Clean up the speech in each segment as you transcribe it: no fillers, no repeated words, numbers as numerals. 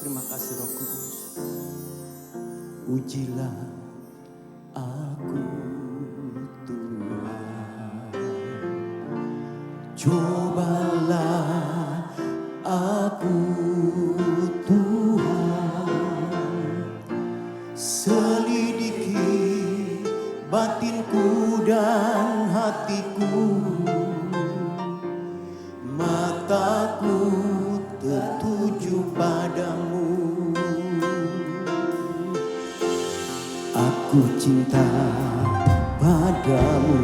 Terima kasih Roh Kudus. Ujilah aku Tuhan, cobalah aku Tuhan, selidiki batinku dan hatiku, mataku tertuju padamu. Aku cinta padamu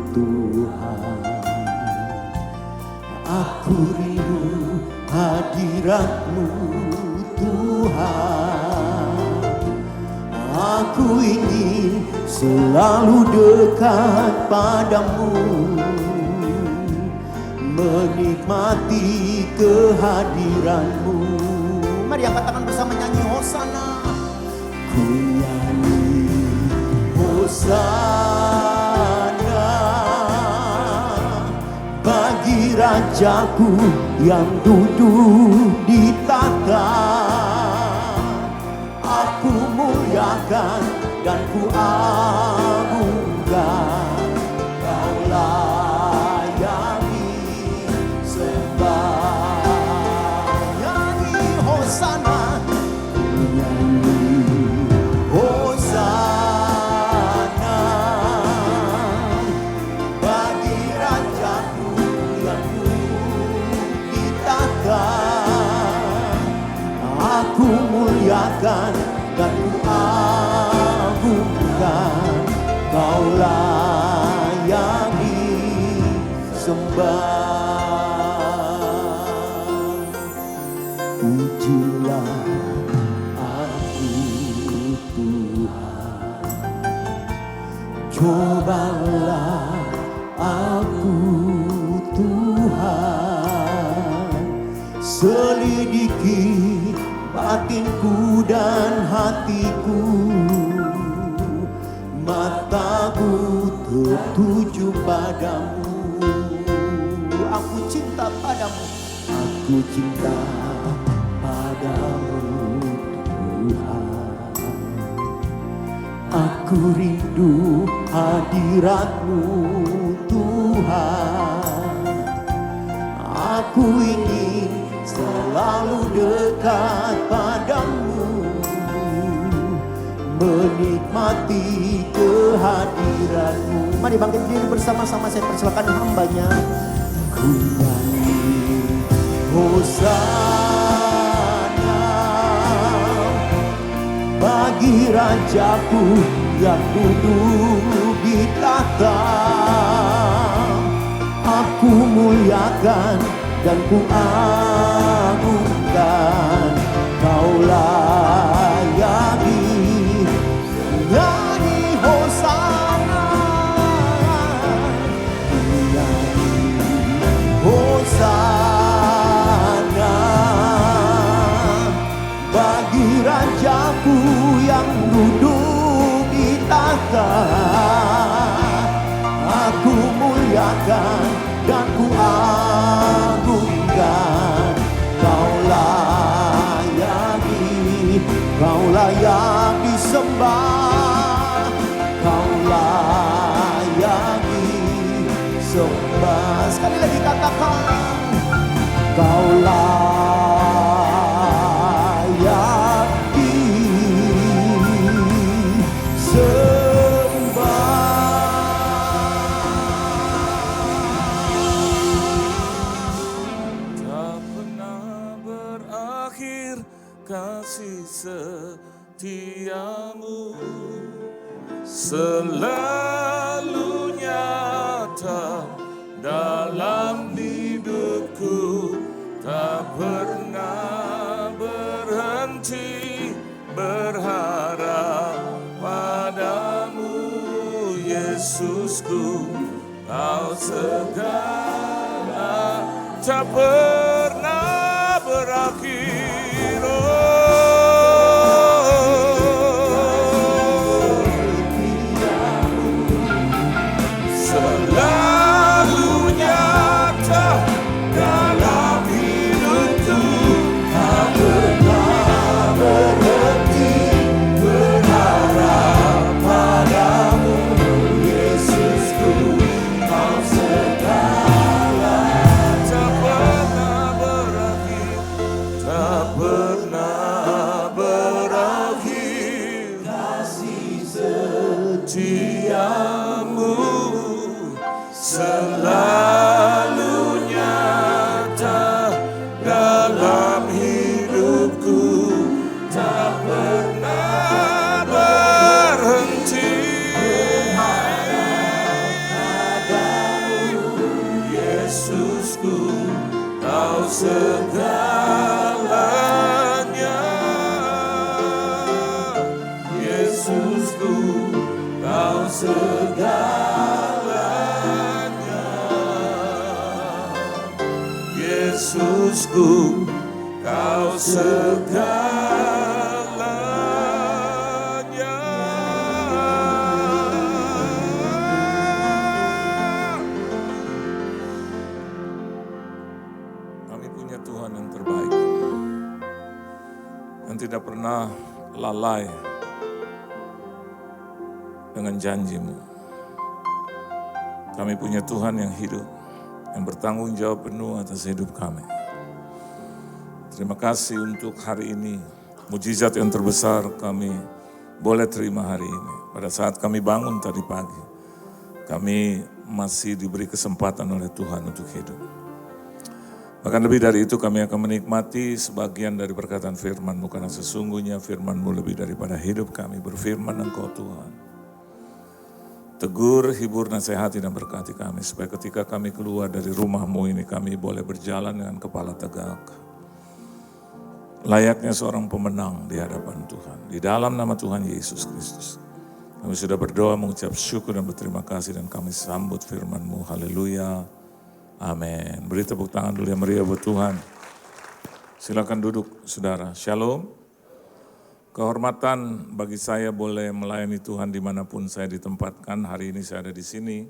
Tuhan, aku rindu hadirat-Mu Tuhan. Aku ingin selalu dekat padamu, menikmati kehadiran-Mu. Mari angkat tangan bersama nyanyi Hosana. Ku nyanyi Hosana bagi Rajaku yang duduk di tahta. Aku muliakan dan ku agungkan, Kau layani sembah. Nyanyi Hosana, nyanyi Hosana bagi Rajaku yang duduk di tahta. Aku muliakan dan ku agungkan, Kau layani sembah. Ujilah aku Tuhan, cobalah aku Tuhan, selidiki batinku dan hatiku, mataku tertuju padamu. Aku cinta padamu, aku cinta padamu Tuhan. Aku rindu hadirat-Mu Tuhan. Aku ingin selalu dekat padamu, menikmati kehadiran-Mu. Mari bangkit diri bersama-sama, saya persilakan hambanya. Ku nyanyi Hosana bagi Rajaku yang duduk di tahta. Aku muliakan dan ku agungkan, Kau layani. Nyanyi Hosana, nyanyi Hosana bagi Rajaku yang duduk di tahta. Aku muliakan dan ku agungkan, Kau layani, Kau layak disembah, Kau layani sembah. Sekali lagi katakan, Kau layak disembah. Tak pernah berakhir kasih setiamu, selalu nyata dalam hidupku. Tak pernah berhenti berharap padamu, Yesusku. Kau segala, tak pernah berakhir. Selalu nyata dalam hidupku. Tak pernah tak pernah berakhir. Kasih setiamu Selalu nyata dalam hidupku, tak pernah berhenti. Yesusku, Kau segalanya. Yesusku, Kau segalanya. Yesusku, Kau segalanya. Kami punya Tuhan yang terbaik, yang tidak pernah lalai dengan janji-Mu. Kami punya Tuhan yang hidup, yang bertanggung jawab penuh atas hidup kami. Terima kasih untuk hari ini, mujizat yang terbesar kami boleh terima hari ini. Pada saat kami bangun tadi pagi, kami masih diberi kesempatan oleh Tuhan untuk hidup. Bahkan lebih dari itu, kami akan menikmati sebagian dari perkataan firman-Mu, karena sesungguhnya firman-Mu lebih daripada hidup kami. Berfirman Engkau Tuhan, tegur, hibur, nasihati dan berkati kami, supaya ketika kami keluar dari rumah-Mu ini, kami boleh berjalan dengan kepala tegak, layaknya seorang pemenang di hadapan Tuhan. Di dalam nama Tuhan Yesus Kristus, kami sudah berdoa, mengucap syukur dan berterima kasih, dan kami sambut firman-Mu. Haleluya, amin. Beri tepuk tangan dulu yang meriah buat Tuhan. Silakan duduk, saudara. Shalom. Kehormatan bagi saya boleh melayani Tuhan dimanapun saya ditempatkan. Hari ini saya ada di sini.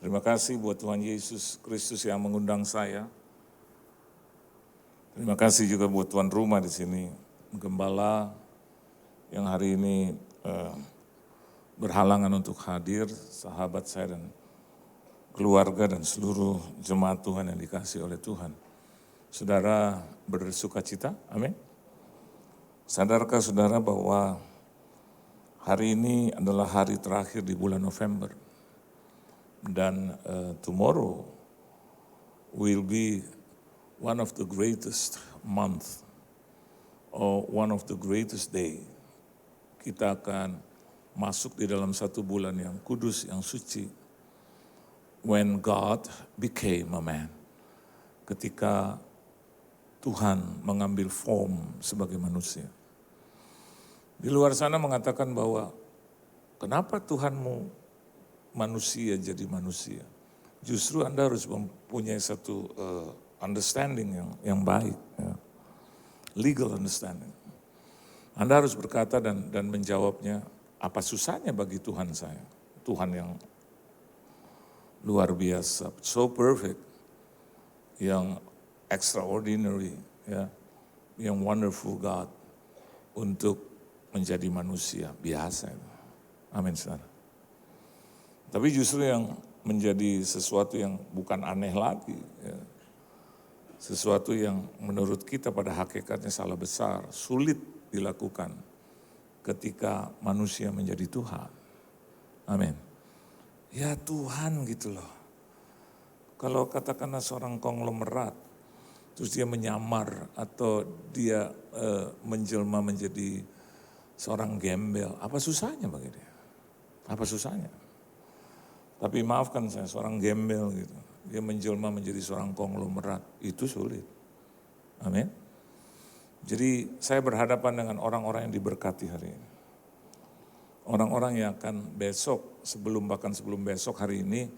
Terima kasih buat Tuhan Yesus Kristus yang mengundang saya. Terima kasih juga buat tuan rumah di sini, gembala yang hari ini berhalangan untuk hadir, sahabat saya dan keluarga dan seluruh jemaat Tuhan yang dikasihi oleh Tuhan. Saudara bersuka cita, amin. Sadarkah saudara bahwa hari ini adalah hari terakhir di bulan November, dan tomorrow will be one of the greatest month or one of the greatest day. Kita akan masuk di dalam satu bulan yang kudus, yang suci. When God became a man. Ketika Tuhan mengambil form sebagai manusia. Di luar sana mengatakan bahwa kenapa Tuhanmu manusia jadi manusia? Justru Anda harus mempunyai satu understanding yang baik, ya. Legal understanding. Anda harus berkata dan menjawabnya, apa susahnya bagi Tuhan saya? Tuhan yang luar biasa, so perfect, yang extraordinary, ya, yang wonderful God untuk menjadi manusia biasa. Amin, saudara. Tapi justru yang menjadi sesuatu yang bukan aneh lagi, ya. Sesuatu yang menurut kita pada hakikatnya salah besar, sulit dilakukan ketika manusia menjadi Tuhan. Amin. Ya Tuhan gitu loh. Kalau katakanlah seorang konglomerat, terus dia menyamar atau dia menjelma menjadi seorang gembel, apa susahnya bagi dia? Apa susahnya? Tapi maafkan saya, seorang gembel gitu, dia menjelma menjadi seorang konglomerat, itu sulit. Amin. Jadi saya berhadapan dengan orang-orang yang diberkati hari ini. Orang-orang yang akan besok, bahkan sebelum besok hari ini,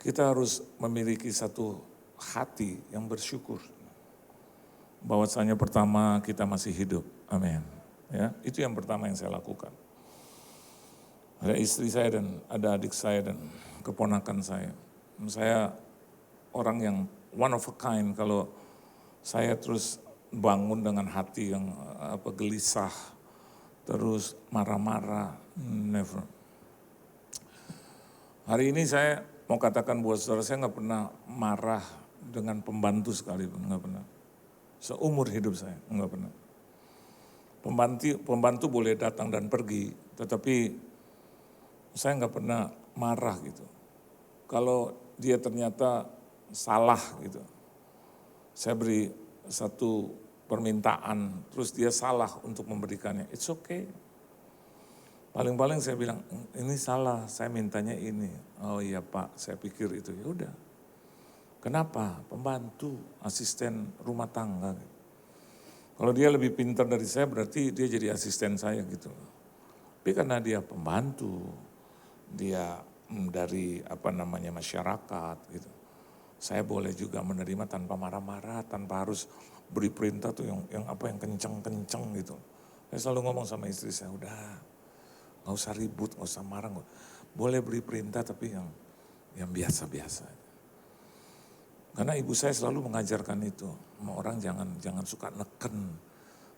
kita harus memiliki satu hati yang bersyukur. Bahwasanya pertama kita masih hidup, amin. Ya, itu yang pertama yang saya lakukan. Ada istri saya dan ada adik saya dan keponakan saya. Saya orang yang one of a kind. Kalau saya terus bangun dengan hati yang gelisah, terus marah-marah, never. Hari ini saya mau katakan buat saudara, saya nggak pernah marah dengan pembantu sekalipun, nggak pernah. Seumur hidup saya, enggak pernah. Pembantu boleh datang dan pergi, tetapi saya enggak pernah marah gitu. Kalau dia ternyata salah gitu, saya beri satu permintaan, terus dia salah untuk memberikannya, it's okay. Paling-paling saya bilang, ini salah, saya mintanya ini. Oh iya Pak, saya pikir itu, ya udah. Kenapa? Pembantu, asisten rumah tangga. Kalau dia lebih pintar dari saya berarti dia jadi asisten saya gitu. Tapi karena dia pembantu, dia dari masyarakat gitu. Saya boleh juga menerima tanpa marah-marah, tanpa harus beri perintah tuh yang kenceng-kenceng gitu. Saya selalu ngomong sama istri saya, udah nggak usah ribut, nggak usah marah. Boleh beri perintah tapi yang biasa-biasa. Karena ibu saya selalu mengajarkan itu, sama orang jangan suka neken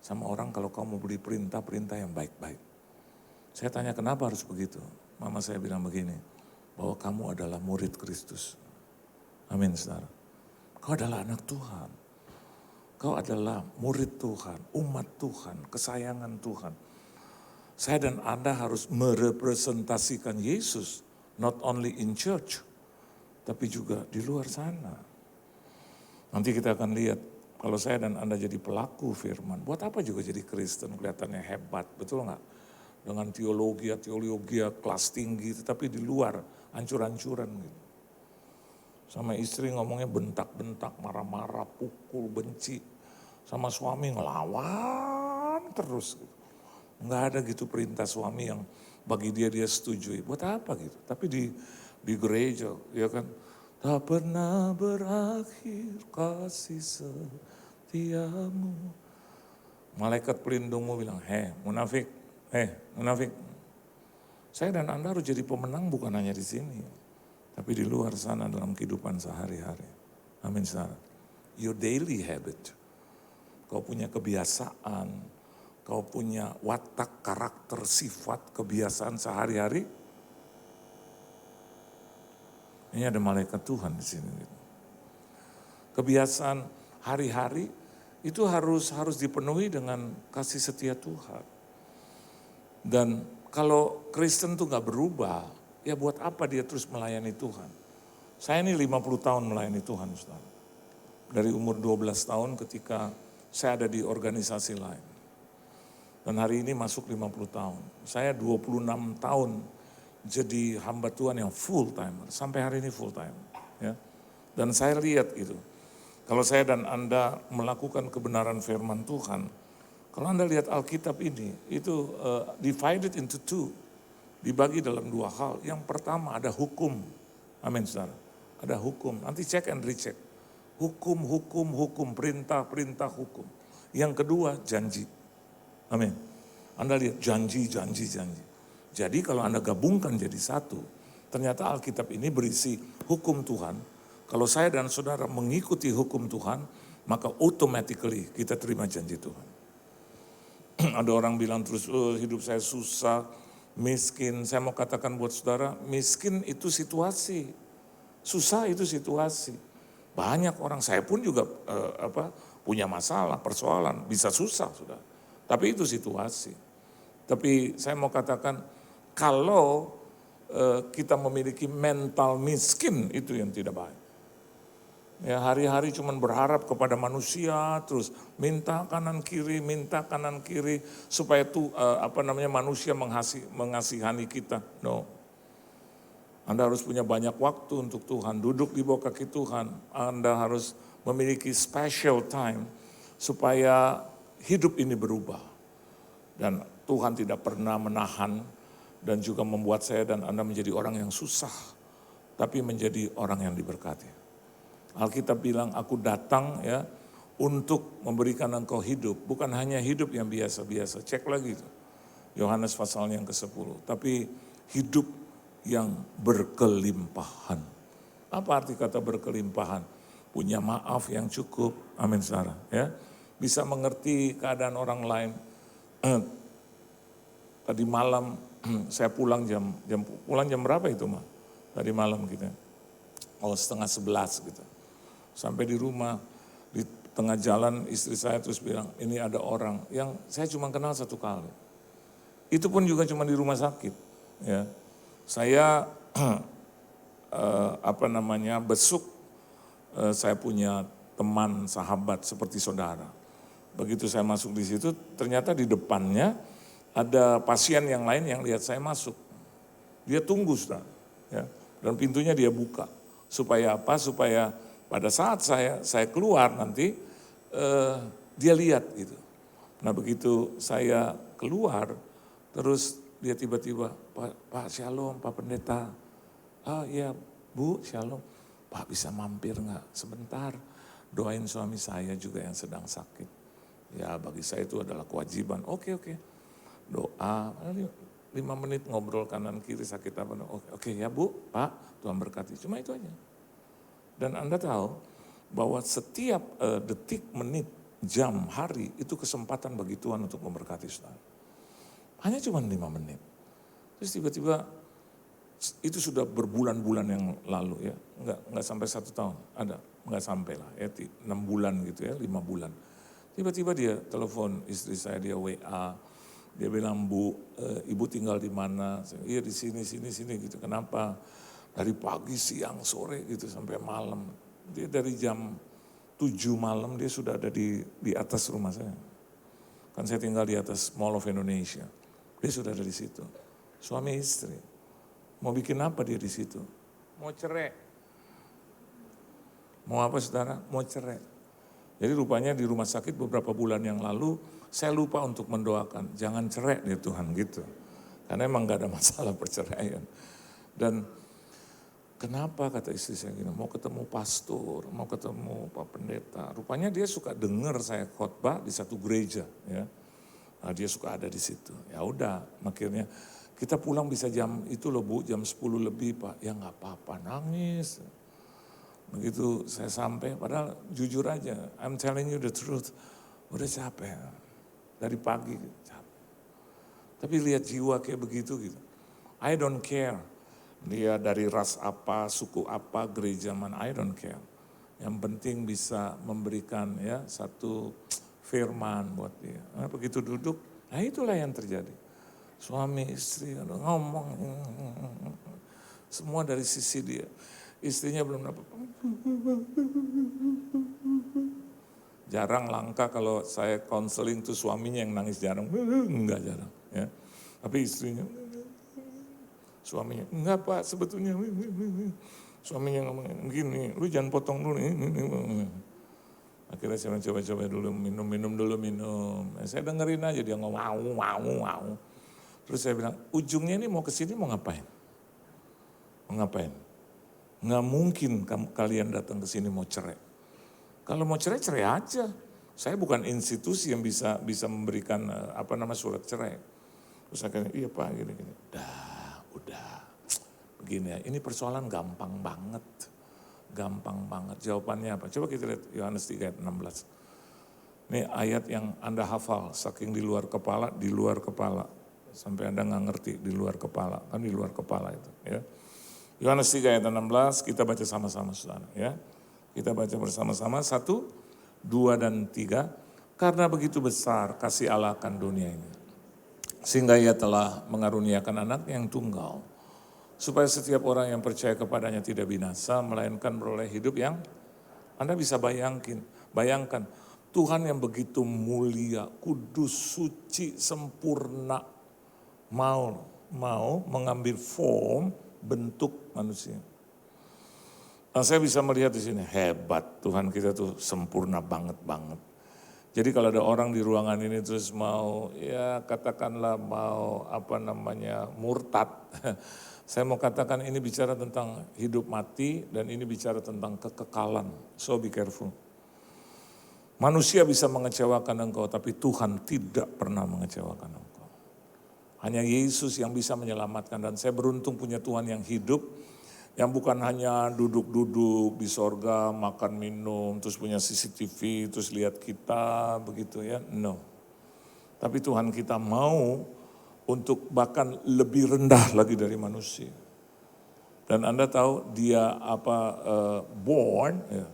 sama orang kalau kamu beri perintah yang baik-baik. Saya tanya kenapa harus begitu? Mama saya bilang begini, bahwa kamu adalah murid Kristus. Amin saudara. Kau adalah anak Tuhan. Kau adalah murid Tuhan, umat Tuhan, kesayangan Tuhan. Saya dan Anda harus merepresentasikan Yesus, not only in church, tapi juga di luar sana. Nanti kita akan lihat, kalau saya dan Anda jadi pelaku firman, buat apa juga jadi Kristen, kelihatannya hebat, betul nggak? Dengan teologi kelas tinggi, tetapi di luar hancur-hancuran gitu. Sama istri ngomongnya bentak-bentak, marah-marah, pukul, benci. Sama suami ngelawan terus gitu. Nggak ada gitu perintah suami yang bagi dia setujui. Buat apa gitu? Tapi di gereja, ya kan? Tak pernah berakhir kasih setiamu. Malaikat pelindungmu bilang, munafik. Saya dan Anda harus jadi pemenang bukan hanya di sini. Tapi di luar sana dalam kehidupan sehari-hari. Amin saudara. Your daily habit. Kau punya kebiasaan. Kau punya watak, karakter, sifat, kebiasaan sehari-hari. Ini ada malaikat Tuhan di sini. Kebiasaan hari-hari itu harus dipenuhi dengan kasih setia Tuhan. Dan kalau Kristen tuh gak berubah, ya buat apa dia terus melayani Tuhan? Saya ini 50 tahun melayani Tuhan, saudara. Dari umur 12 tahun ketika saya ada di organisasi lain. Dan hari ini masuk 50 tahun. Saya 26 tahun jadi hamba Tuhan yang full timer, sampai hari ini full time. Ya. Dan saya lihat itu, kalau saya dan Anda melakukan kebenaran firman Tuhan, kalau Anda lihat Alkitab ini, itu divided into two, dibagi dalam dua hal. Yang pertama ada hukum, amin saudara, ada hukum, nanti check and recheck. Hukum, perintah, hukum. Yang kedua janji, amin. Anda lihat janji. Jadi kalau Anda gabungkan jadi satu, ternyata Alkitab ini berisi hukum Tuhan. Kalau saya dan saudara mengikuti hukum Tuhan, maka automatically kita terima janji Tuhan. Ada orang bilang terus, hidup saya susah, miskin. Saya mau katakan buat saudara, miskin itu situasi. Susah itu situasi. Banyak orang, saya pun juga punya masalah, persoalan, bisa susah sudah. Tapi itu situasi. Tapi saya mau katakan, kalau kita memiliki mental miskin, itu yang tidak baik. Ya, hari-hari cuma berharap kepada manusia, terus minta kanan kiri, supaya manusia mengasihani kita. No. Anda harus punya banyak waktu untuk Tuhan, duduk di bawah kaki Tuhan. Anda harus memiliki special time supaya hidup ini berubah. Dan Tuhan tidak pernah menahan dan juga membuat saya dan Anda menjadi orang yang susah, tapi menjadi orang yang diberkati. Alkitab bilang, aku datang ya untuk memberikan engkau hidup, bukan hanya hidup yang biasa-biasa. Cek lagi itu, Yohanes pasal yang ke-10, tapi hidup yang berkelimpahan. Apa arti kata berkelimpahan? Punya maaf yang cukup, amin saudara. Ya, bisa mengerti keadaan orang lain. Tadi malam saya pulang jam berapa itu mah? Tadi malam gitu. 10:30 gitu. Sampai di rumah tengah jalan istri saya terus bilang, ini ada orang yang saya cuma kenal 1 kali. Itu pun juga cuma di rumah sakit. Ya. Saya besuk, saya punya teman, sahabat seperti saudara. Begitu saya masuk di situ, ternyata di depannya ada pasien yang lain yang lihat saya masuk. Dia tunggu, saudara. Ya. Dan pintunya dia buka. Supaya apa? Supaya pada saat saya keluar nanti, dia lihat gitu. Nah begitu saya keluar, terus dia tiba-tiba, Pak Shalom, Pak Pendeta. Oh iya Bu, Shalom. Pak bisa mampir nggak sebentar? Doain suami saya juga yang sedang sakit. Ya bagi saya itu adalah kewajiban. Oke. Doa, 5 menit ngobrol kanan kiri sakit apa. Oke ya Bu, Pak, Tuhan berkati. Cuma itu aja. Dan Anda tahu bahwa setiap detik, menit, jam, hari itu kesempatan bagi Tuhan untuk memberkati saudara. Hanya cuma 5 menit. Terus tiba-tiba itu sudah berbulan-bulan yang lalu ya. Enggak sampai 1 tahun, ada. Enggak sampai lah ya, 6 bulan gitu ya, 5 bulan. Tiba-tiba dia telepon istri saya, dia WA. Dia bilang, Bu, Ibu tinggal di mana? Iya di sini gitu. Kenapa? Dari pagi, siang, sore gitu sampai malam. Dia dari jam 7 malam dia sudah ada di atas rumah saya. Kan saya tinggal di atas Mall of Indonesia. Dia sudah ada di situ. Suami istri. Mau bikin apa dia di situ? Mau cerai. Mau apa saudara? Mau cerai. Jadi rupanya di rumah sakit beberapa bulan yang lalu saya lupa untuk mendoakan. Jangan cerai dia Tuhan gitu. Karena emang gak ada masalah perceraian. Dan kenapa kata istri saya gini, mau ketemu pastor, mau ketemu Pak Pendeta. Rupanya dia suka dengar saya khotbah di satu gereja. Ya. Nah, dia suka ada di situ. Ya udah, akhirnya kita pulang bisa jam itu loh Bu, jam 10 lebih Pak. Ya nggak apa-apa, nangis. Begitu saya sampai, padahal jujur aja, I'm telling you the truth, udah capek. Dari pagi capek. Tapi lihat jiwa kayak begitu gitu. I don't care. Dia dari ras apa, suku apa, gereja mana, I don't care. Yang penting bisa memberikan ya satu firman buat dia. Nah, begitu duduk, nah itulah yang terjadi. Suami istri ngomong, semua dari sisi dia. Istrinya belum dapat. Jarang, langka kalau saya konseling tuh suaminya yang nangis, jarang. Enggak jarang. Ya. Tapi istrinya, suaminya, enggak Pak sebetulnya. Suaminya ngomong begini, lu jangan potong dulu. Akhirnya saya coba dulu, minum dulu. Saya dengerin aja dia ngomong, mau. Terus saya bilang, ujungnya ini mau kesini mau ngapain? Mau ngapain? Nggak mungkin kalian datang ke sini mau cerai. Kalau mau cerai aja. Saya bukan institusi yang bisa memberikan surat cerai. Terus akhirnya, iya Pak, gini. Udah. Begini ya, ini persoalan gampang banget. Jawabannya apa? Coba kita lihat Yohanes 3 ayat 16. Ini ayat yang Anda hafal, saking di luar kepala. Sampai Anda nggak ngerti di luar kepala, kan di luar kepala itu. Ya. Yohanes 3 ayat 16, kita baca sama-sama saudara. Ya. Kita baca bersama-sama, 1, 2, dan 3. Karena begitu besar kasih Allah akan dunia ini. Sehingga ia telah mengaruniakan anak yang tunggal. Supaya setiap orang yang percaya kepadanya tidak binasa, melainkan beroleh hidup yang Anda bisa bayangkan. Tuhan yang begitu mulia, kudus, suci, sempurna, mau mengambil form, bentuk manusia. Nah, saya bisa melihat di sini, hebat Tuhan kita tuh sempurna banget. Jadi kalau ada orang di ruangan ini terus mau, ya katakanlah mau murtad. Saya mau katakan ini bicara tentang hidup mati dan ini bicara tentang kekekalan. So be careful. Manusia bisa mengecewakan engkau tapi Tuhan tidak pernah mengecewakan engkau. Hanya Yesus yang bisa menyelamatkan dan saya beruntung punya Tuhan yang hidup. Yang bukan hanya duduk-duduk di sorga, makan minum, terus punya CCTV, terus lihat kita begitu ya. No. Tapi Tuhan kita mau untuk bahkan lebih rendah lagi dari manusia. Dan Anda tahu dia born, ya,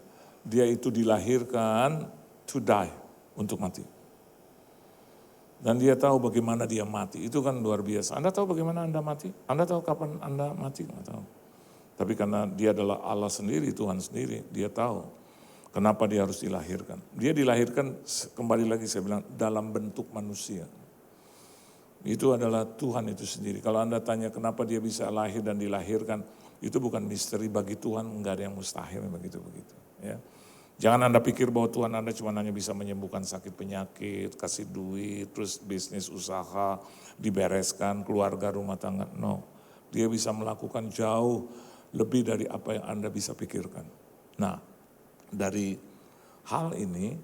dia itu dilahirkan to die, untuk mati. Dan dia tahu bagaimana dia mati, itu kan luar biasa. Anda tahu bagaimana Anda mati? Anda tahu kapan Anda mati? Nggak tahu. Tapi karena dia adalah Allah sendiri, Tuhan sendiri, dia tahu kenapa dia harus dilahirkan. Dia dilahirkan, kembali lagi saya bilang, dalam bentuk manusia. Itu adalah Tuhan itu sendiri. Kalau Anda tanya kenapa dia bisa lahir dan dilahirkan, itu bukan misteri bagi Tuhan, enggak ada yang mustahil begitu-begitu. Ya. Jangan Anda pikir bahwa Tuhan Anda cuma hanya bisa menyembuhkan sakit penyakit, kasih duit, terus bisnis usaha, dibereskan, keluarga, rumah tangga. No, dia bisa melakukan jauh lebih dari apa yang Anda bisa pikirkan. Nah, dari hal ini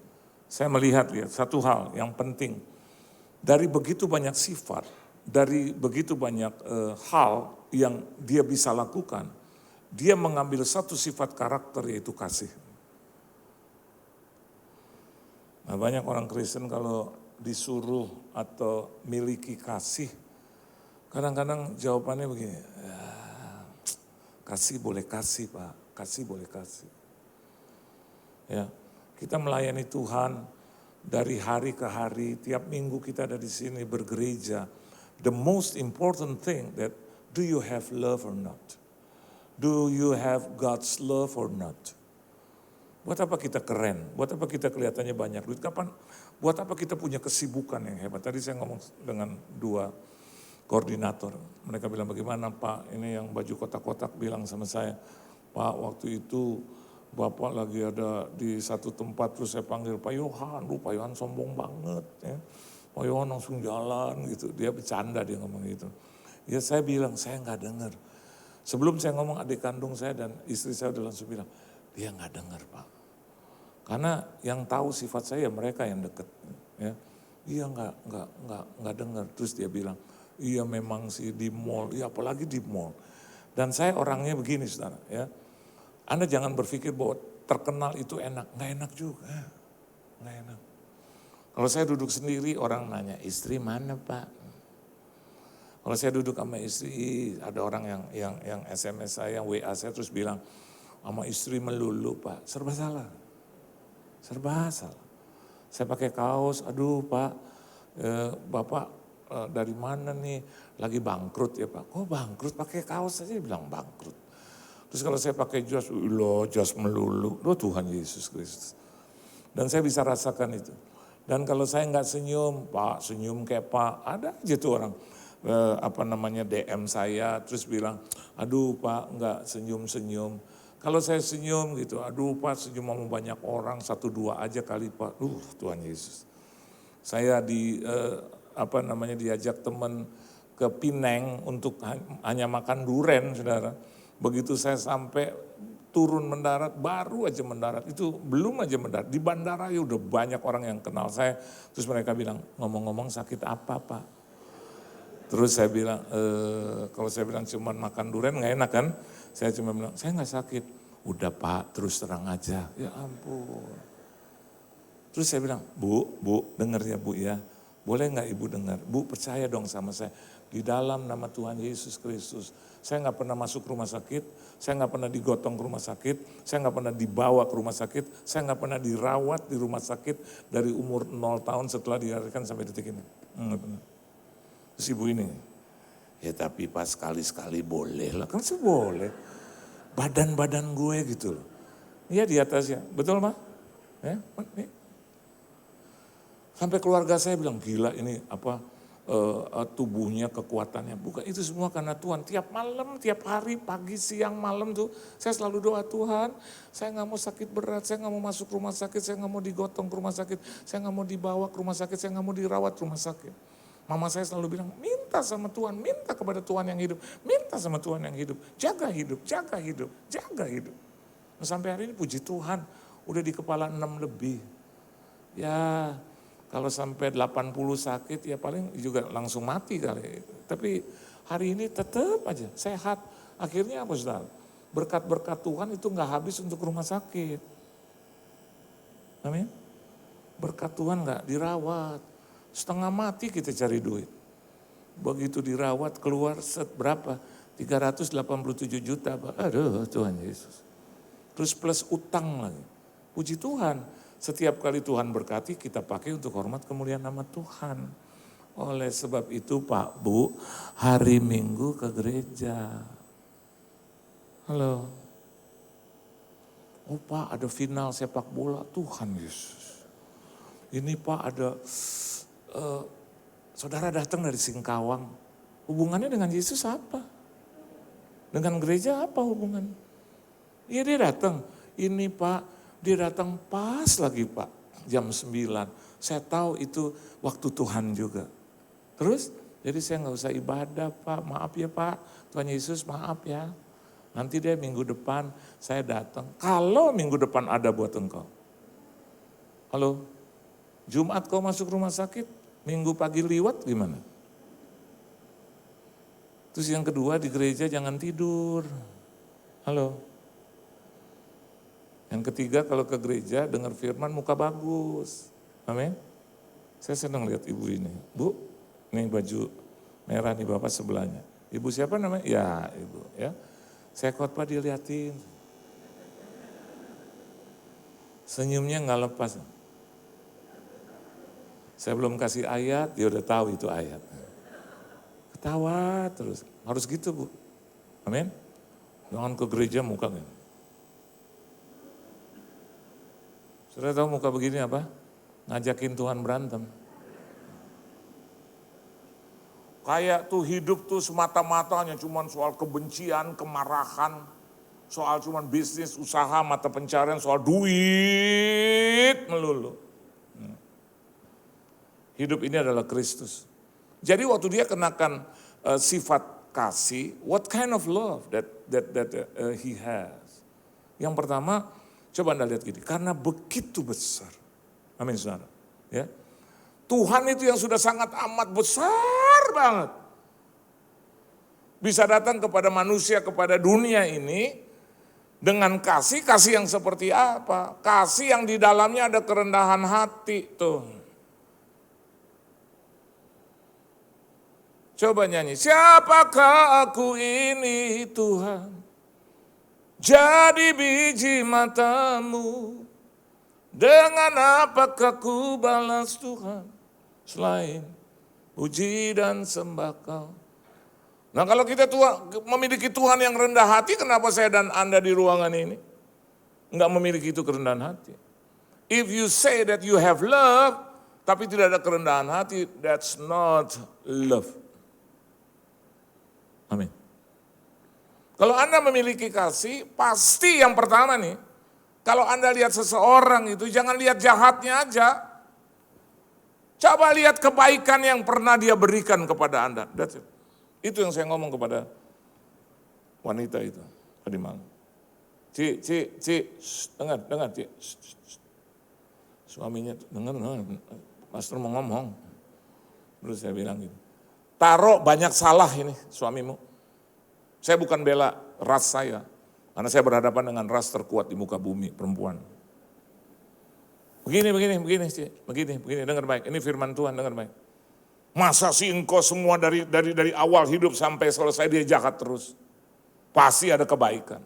saya melihat satu hal yang penting. Dari begitu banyak sifat, dari begitu banyak hal yang dia bisa lakukan, dia mengambil satu sifat karakter yaitu kasih. Nah, banyak orang Kristen kalau disuruh atau miliki kasih, kadang-kadang jawabannya begini, kasih boleh kasih Pak, kasih boleh kasih. Ya, kita melayani Tuhan dari hari ke hari, tiap minggu kita ada di sini bergereja. The most important thing that do you have love or not? Do you have God's love or not? Buat apa kita keren? Buat apa kita kelihatannya banyak duit? Kapan? Buat apa kita punya kesibukan yang hebat? Tadi saya ngomong dengan 2 koordinator. Mereka bilang, bagaimana Pak? Ini yang baju kotak-kotak bilang sama saya, Pak, waktu itu Bapak lagi ada di satu tempat, terus saya panggil Pak Yohan. Pak Yohan sombong banget. Ya. Pak Yohan langsung jalan gitu. Dia bercanda, dia ngomong gitu. Ya saya bilang, saya nggak dengar. Sebelum saya ngomong, adik kandung saya dan istri saya udah langsung bilang, dia nggak dengar Pak. Karena yang tahu sifat saya mereka yang deket. Ya. Iya nggak dengar. Terus dia bilang, iya memang sih di mall. Iya apalagi di mall. Dan saya orangnya begini saudara. Ya. Anda jangan berpikir bahwa terkenal itu enak. Nggak enak juga. Nggak enak. Kalau saya duduk sendiri orang nanya, istri mana Pak? Kalau saya duduk sama istri, ada orang yang SMS saya, WA saya terus bilang, sama istri melulu Pak, serba salah. Serba salah. Saya pakai kaos, aduh Pak, Bapak dari mana nih? Lagi bangkrut ya Pak. Kok bangkrut? Pakai kaos saja bilang bangkrut. Terus kalau saya pakai jas, loh jas melulu. Loh Tuhan Yesus Kristus. Dan saya bisa rasakan itu. Dan kalau saya nggak senyum, Pak senyum kayak Pak, ada aja tuh orang DM saya terus bilang, aduh Pak nggak senyum-senyum. Kalau saya senyum gitu, aduh Pak senyum sama banyak orang, 1-2 aja kali Pak. Tuhan Yesus. Saya diajak teman ke Pineng untuk hanya makan duren saudara. Begitu saya sampai turun mendarat, baru aja mendarat, itu belum aja mendarat. Di bandara ya udah banyak orang yang kenal saya. Terus mereka bilang, ngomong-ngomong sakit apa Pak? Terus saya bilang, kalau saya bilang cuma makan durian nggak enak kan? Saya cuma bilang, saya nggak sakit. Udah Pak, terus terang aja. Ya ampun. Terus saya bilang, Bu, dengar ya Bu ya. Boleh nggak Ibu dengar? Bu percaya dong sama saya. Di dalam nama Tuhan Yesus Kristus. Saya nggak pernah masuk rumah sakit. Saya nggak pernah digotong ke rumah sakit. Saya nggak pernah dibawa ke rumah sakit. Saya nggak pernah dirawat di rumah sakit dari umur 0 tahun setelah dilahirkan sampai detik ini. Nggak pernah. Terus ibu ini, ya tapi pas sekali-sekali boleh lah, kan sih boleh. Badan-badan gue gitu loh. Iya di atasnya, betul Pak? Ya, nih. Sampai keluarga saya bilang, gila ini tubuhnya, kekuatannya. Bukan itu semua karena Tuhan. Tiap malam, tiap hari, pagi, siang, malam tuh, saya selalu doa Tuhan, saya nggak mau sakit berat, saya nggak mau masuk rumah sakit, saya nggak mau digotong ke rumah sakit, saya nggak mau dibawa ke rumah sakit, saya nggak mau dirawat rumah sakit. Mama saya selalu bilang, minta sama Tuhan, minta kepada Tuhan yang hidup, minta sama Tuhan yang hidup, jaga hidup, jaga hidup, jaga hidup. Nah, sampai hari ini puji Tuhan, udah di kepala 6 lebih. Ya kalau sampai 80 sakit ya paling juga langsung mati kali. Tapi hari ini tetap aja sehat. Akhirnya apa saudara? Berkat-berkat Tuhan itu gak habis untuk rumah sakit. Amin. Berkat Tuhan gak dirawat. Setengah mati kita cari duit. Begitu dirawat keluar berapa? 387 juta. Aduh Tuhan Yesus. Terus plus utang lagi. Puji Tuhan. Setiap kali Tuhan berkati, kita pakai untuk hormat kemuliaan nama Tuhan. Oleh sebab itu Pak, Bu, hari Minggu ke gereja. Halo. Oh Pak, ada final sepak bola, Tuhan Yesus. Ini Pak ada, saudara datang dari Singkawang. Hubungannya dengan Yesus apa? Dengan gereja apa hubungan? Iya dia datang. Ini Pak, dia datang pas lagi Pak, jam 9. Saya tahu itu waktu Tuhan juga. Terus, jadi saya nggak usah ibadah Pak, maaf ya Pak, Tuhan Yesus maaf ya. Nanti deh minggu depan saya datang. Kalau minggu depan ada buat engkau. Halo, Jumat kau masuk rumah sakit, Minggu pagi liwat gimana? Terus yang kedua di gereja jangan tidur. Halo. Yang ketiga kalau ke gereja dengar firman muka bagus. Amin. Saya senang lihat ibu ini. Bu, ini baju merah nih bapak sebelahnya. Ibu siapa namanya? Ya ibu ya. Saya khotbah dia liatin. Senyumnya nggak lepas. Saya belum kasih ayat, dia udah tahu itu ayat. Ketawa terus, harus gitu Bu. Amin. Jangan ke gereja muka gini. Sudah tahu muka begini apa? Ngajakin Tuhan berantem. Kayak tuh hidup tuh semata-mata hanya cuman soal kebencian, kemarahan, soal cuman bisnis, usaha, mata pencarian, soal duit melulu. Hidup ini adalah Kristus. Jadi waktu dia kenakan sifat kasih, what kind of love that he has? Yang pertama, coba Anda lihat gini, karena begitu besar. Amin saudara. Ya. Tuhan itu yang sudah sangat amat besar banget. Bisa datang kepada manusia, kepada dunia ini dengan kasih yang seperti apa? Kasih yang di dalamnya ada kerendahan hati tuh. Coba nyanyi, siapakah aku ini Tuhan, jadi biji matamu, dengan apakah ku balas Tuhan, selain puji dan sembah Kau. Nah kalau kita memiliki Tuhan yang rendah hati, kenapa saya dan Anda di ruangan ini enggak memiliki itu kerendahan hati? If you say that you have love, tapi tidak ada kerendahan hati, that's not love. Amin. Kalau Anda memiliki kasih, pasti yang pertama nih, kalau Anda lihat seseorang itu jangan lihat jahatnya aja. Coba lihat kebaikan yang pernah dia berikan kepada Anda. That's it. Itu yang saya ngomong kepada wanita itu tadi malam. Dengar, Ci. Suaminya dengar, pastor mau ngomong. Terus saya bilang gitu. Taruh banyak salah ini suamimu. Saya bukan bela ras saya, karena saya berhadapan dengan ras terkuat di muka bumi, perempuan. Begini, dengar baik. Ini firman Tuhan, dengar baik. Masa sih engkau semua dari awal hidup sampai selesai dia jahat terus? Pasti ada kebaikan.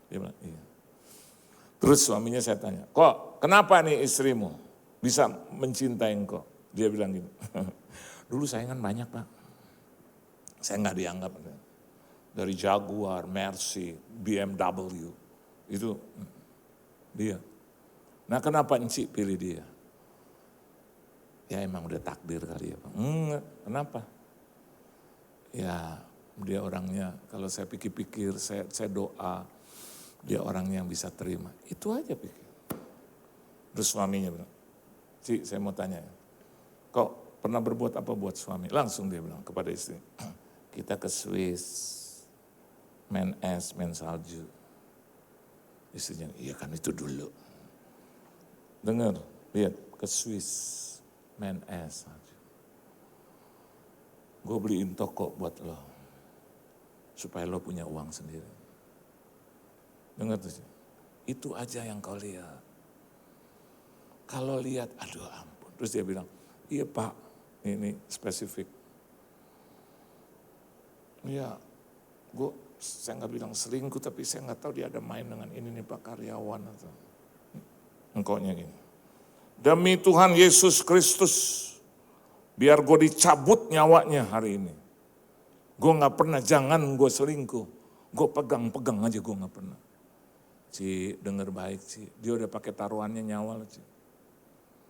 Dia bilang, iya. Terus suaminya saya tanya, kok kenapa nih istrimu bisa mencintai engkau? Dia bilang gini, dulu saingan banyak Pak, saya nggak dianggap. Dari Jaguar, Mercy, BMW, itu dia. Nah kenapa Enci pilih dia? Ya emang udah takdir kali ya Pak. Enggak, kenapa? Ya dia orangnya, kalau saya pikir-pikir, saya doa, dia orang yang bisa terima. Itu aja pikir. Terus suaminya bilang, Ci saya mau tanya, kok pernah berbuat apa buat suami? Langsung dia bilang kepada istri, kita ke Swiss, main es, main salju. Istrinya, iya kan itu dulu. Dengar, lihat ke Swiss, main es salju. Gue beliin toko buat lo, supaya lo punya uang sendiri. Dengar tuh, itu aja yang kau lihat. Kalau lihat, aduh ampun. Terus dia bilang, iya Pak, ini spesifik. Iya, saya nggak bilang selingkuh, tapi saya nggak tahu dia ada main dengan ini nih Pak karyawan atau engkaunya gini. Demi Tuhan Yesus Kristus, biar gue dicabut nyawanya hari ini. Gue gak pernah, jangan gue selingkuh. Gue pegang-pegang aja, gue gak pernah. Ci, denger baik Ci, dia udah pakai taruhannya nyawa loh Ci.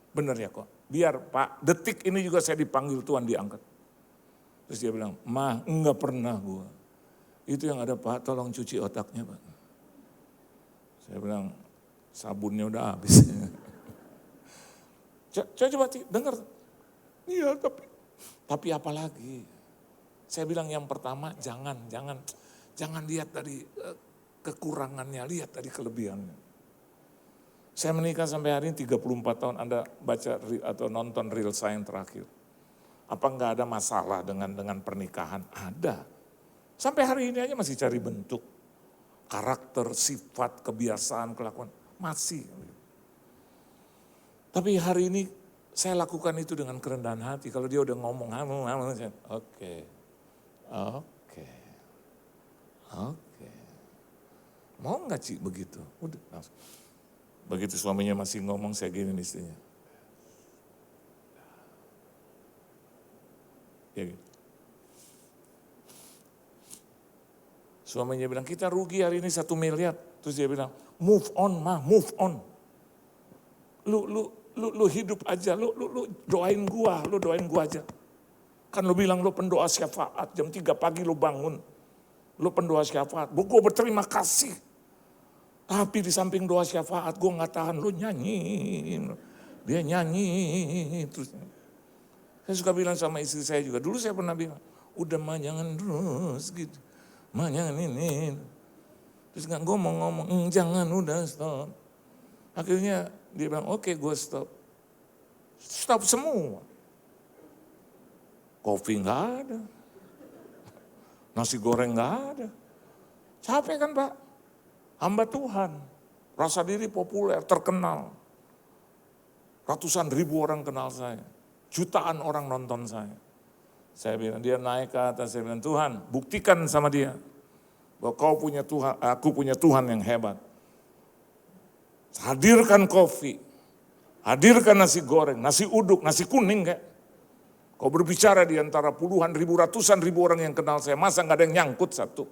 Bener ya kok, biar Pak, detik ini juga saya dipanggil Tuhan diangkat. Terus dia bilang, "Ma, enggak pernah gue." Itu yang ada, "Pak, tolong cuci otaknya Pak." Saya bilang, sabunnya udah habis. Coba dengar. Iya, tapi apa lagi? Saya bilang yang pertama, jangan lihat dari kekurangannya, lihat dari kelebihannya. Saya menikah sampai hari ini 34 tahun, Anda baca atau nonton real saya yang terakhir. Apa enggak ada masalah dengan pernikahan? Ada. Sampai hari ini aja masih cari bentuk, karakter, sifat, kebiasaan, kelakuan. Masih. Tapi hari ini saya lakukan itu dengan kerendahan hati. Kalau dia udah ngomong, oke. Mau nggak Ci begitu? Udah langsung. Begitu suaminya masih ngomong, saya gini istrinya. Ya gitu. Suaminya bilang, "Kita rugi hari ini 1 miliar. Terus dia bilang, "Move on mah, move on. Lu hidup aja, lu doain gua aja. Kan lu bilang lu pendoa syafaat, jam 3 pagi lu bangun. Lu pendoa syafaat, gua berterima kasih. Tapi di samping doa syafaat, gua gak tahan, lu nyanyi." Dia nyanyi terus. Saya suka bilang sama istri saya juga, dulu saya pernah bilang, "Udah mah jangan terus gitu. Mah jangan ini." Terus gak ngomong, "Jangan, udah stop." Akhirnya dia bilang, "Oke, gue stop." Stop semua. Kopi gak ada. Nasi goreng gak ada. Capek kan Pak? Hamba Tuhan. Rasa diri populer, terkenal. Ratusan ribu orang kenal saya. Jutaan orang nonton saya. Saya bilang, dia naik ke atas, saya bilang, "Tuhan, buktikan sama dia bahwa kau punya Tuhan, aku punya Tuhan yang hebat. Hadirkan kopi, hadirkan nasi goreng, nasi uduk, nasi kuning kayak. Kau berbicara di antara puluhan ribu, ratusan ribu orang yang kenal saya, masa gak ada yang nyangkut satu?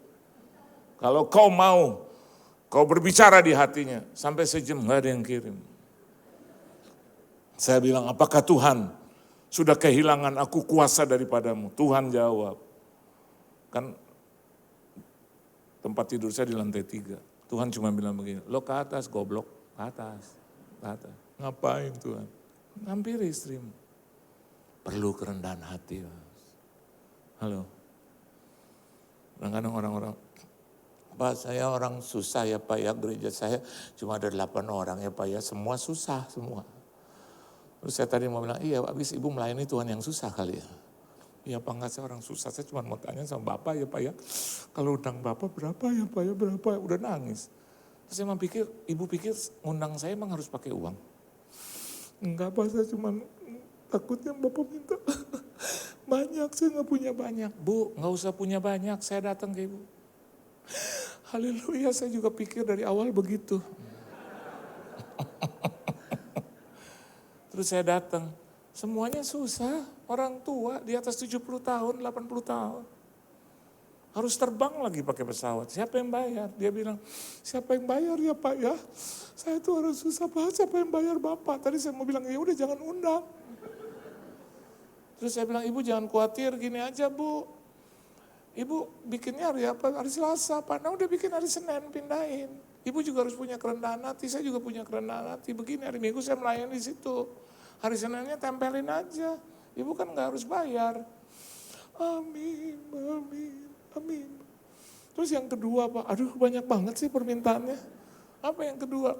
Kalau kau mau, kau berbicara di hatinya, sampai sejam gak ada yang kirim." Saya bilang, "Apakah Tuhan sudah kehilangan aku kuasa daripadamu?" Tuhan jawab. Kan tempat tidur saya di lantai 3. Tuhan cuma bilang begini, "Lo ke atas goblok, ke atas, ke atas." Ngapain Tuhan? Ngampiri istrimu. Perlu kerendahan hati. Mas. Halo. Kadang-kadang orang-orang, "Pak, saya orang susah ya Pak ya, gereja saya cuma ada 8 orang ya Pak ya, semua susah semua." Terus saya tadi mau bilang, "Iya habis ibu melayani Tuhan yang susah kali ya." "Iya Pak, enggak, saya orang susah, saya cuma mau tanya sama Bapak ya Pak ya. Kalau undang Bapak berapa ya Pak ya, berapa?" Udah nangis. Terus saya pikir, ibu pikir undang saya emang harus pakai uang? "Enggak Pak, saya cuma takutnya Bapak minta banyak, saya enggak punya banyak." "Bu, enggak usah punya banyak, saya datang ke ibu." Haleluya, saya juga pikir dari awal begitu. Terus saya datang, semuanya susah, orang tua di atas 70 tahun, 80 tahun. Harus terbang lagi pakai pesawat, siapa yang bayar? Dia bilang, "Siapa yang bayar ya Pak ya? Saya tuh harus susah banget, siapa yang bayar Bapak?" Tadi saya mau bilang, "Ya udah jangan undang." Terus saya bilang, "Ibu jangan khawatir, gini aja Bu. Ibu bikinnya hari apa? Hari Selasa Pak, nah udah bikin hari Senin, pindahin. Ibu juga harus punya kerendahan hati, saya juga punya kerendahan hati. Begini hari Minggu saya melayani di situ. Hari Seninnya tempelin aja. Ibu kan gak harus bayar." Amin, amin, amin. Terus yang kedua Pak, aduh banyak banget sih permintaannya. Apa yang kedua?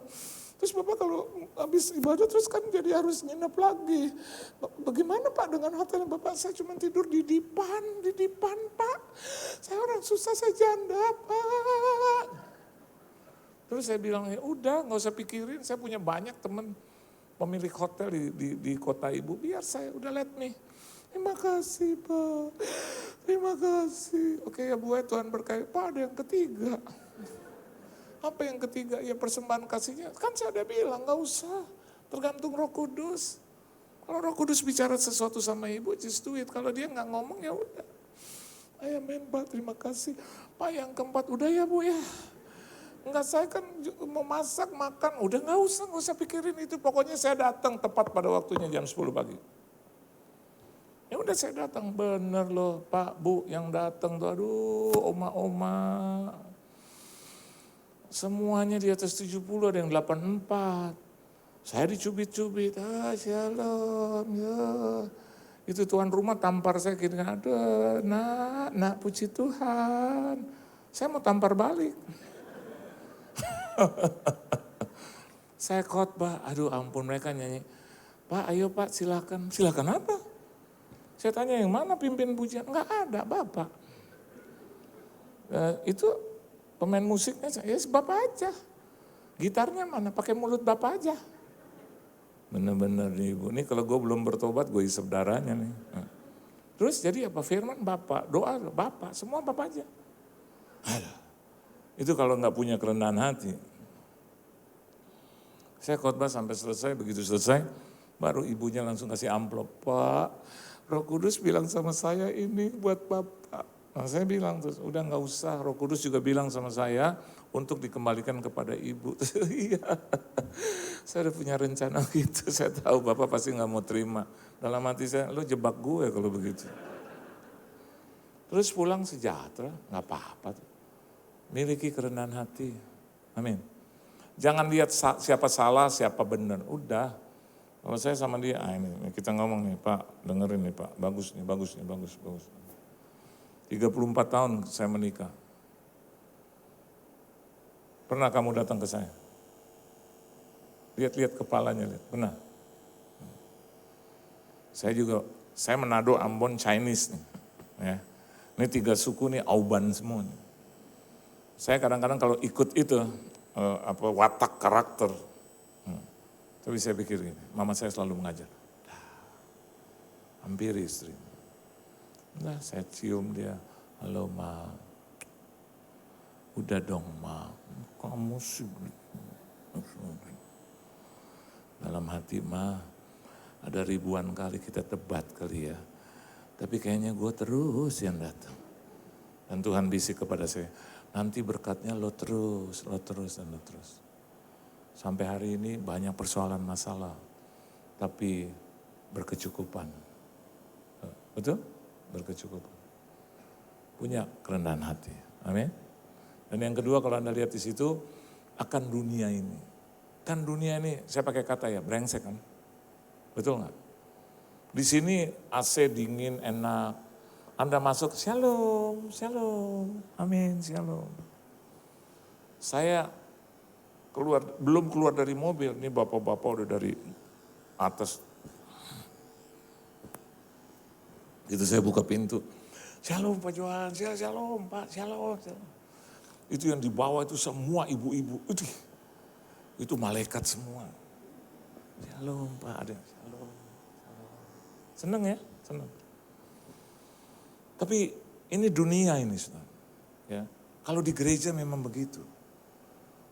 Terus Bapak kalau habis ibadah terus kan jadi harus nginep lagi. Bagaimana Pak dengan hotel? Bapak, saya cuma tidur di dipan Pak. Saya orang susah, saya janda Pak. Terus saya bilang, "Ya udah gak usah pikirin, saya punya banyak teman pemilik hotel di kota ibu, biar saya udah let me." "Terima kasih Pak, terima kasih." "Oke ya Bu, Tuhan berkati." "Pak, ada yang ketiga." "Apa yang ketiga?" "Ya persembahan kasihnya." Kan saya udah bilang gak usah, Tergantung Roh Kudus. Kalau Roh Kudus bicara sesuatu sama ibu, just do it. Kalau dia nggak ngomong ya udah. Amin Pak, terima kasih. Pak yang keempat, udah ya Bu ya. Enggak, saya kan mau masak, makan. Udah nggak usah pikirin itu. Pokoknya saya datang tepat pada waktunya jam 10 pagi. Ya udah saya datang, bener loh Pak, Bu yang datang tuh, aduh oma-oma. Semuanya di atas 70, ada yang 84. Saya dicubit-cubit, shalom, ya. Itu tuan rumah tampar saya gini, aduh nak puji Tuhan. Saya mau tampar balik. Saya khotbah, aduh ampun mereka nyanyi. Pak ayo Pak silakan. Silakan apa? Saya tanya yang mana pimpin pujian? Enggak ada, Bapak. Itu pemain musiknya, ya Bapak aja. Gitarnya mana? Pakai mulut Bapak aja. Bener-bener nih Ibu, nih kalau gue belum bertobat gue isep darahnya nih. Terus jadi apa? Firman Bapak, doa Bapak, semua Bapak aja. Aduh, itu kalau nggak punya kerendahan hati. Saya khotbah sampai selesai, begitu selesai, baru ibunya langsung kasih amplop. Pak, Roh Kudus bilang sama saya ini buat Bapak. Nah saya bilang terus, udah nggak usah, Roh Kudus juga bilang sama saya untuk dikembalikan kepada ibu. Iya, saya udah punya rencana gitu, saya tahu Bapak pasti nggak mau terima. Dalam hati saya, lo jebak gue kalau begitu. Terus pulang sejahtera, nggak apa-apa. Miliki kerendahan hati, amin. Jangan lihat siapa salah, siapa benar, udah. Kalau saya sama dia, ini kita ngomong nih Pak, dengerin nih Pak, bagus. 34 tahun saya menikah. Pernah kamu datang ke saya? Lihat-lihat kepalanya, lihat. Pernah? Saya Manado, Ambon, Chinese nih. Ya. Ini 3 suku nih, Auban semua nih. Saya kadang-kadang kalau ikut itu, watak karakter. Tapi saya pikir gini, mama saya selalu mengajar. Hampiri istri. Nah, saya cium dia, halo Ma. Udah dong Ma, kamu sih. Dalam hati Ma, ada ribuan kali kita debat kali ya. Tapi kayaknya gue terus yang datang. Dan Tuhan bisik kepada saya, nanti berkatnya lo terus. Sampai hari ini banyak persoalan masalah, tapi berkecukupan. Betul? Berkecukupan. Punya kerendahan hati. Amin. Dan yang kedua kalau Anda lihat di situ, akan dunia ini. Kan dunia ini, saya pakai kata ya, brengsek kan? Betul nggak? Di sini AC dingin, enak. Anda masuk, shalom, amin, shalom. Saya belum keluar dari mobil, ini bapak-bapak udah dari atas. Gitu saya buka pintu, shalom Pak Johan, shalom Pak, shalom. Itu yang di bawah itu semua ibu-ibu, itu malaikat semua. Shalom Pak, ada shalom. Senang ya, senang. Tapi ini dunia ini, saudara. Ya, kalau di gereja memang begitu.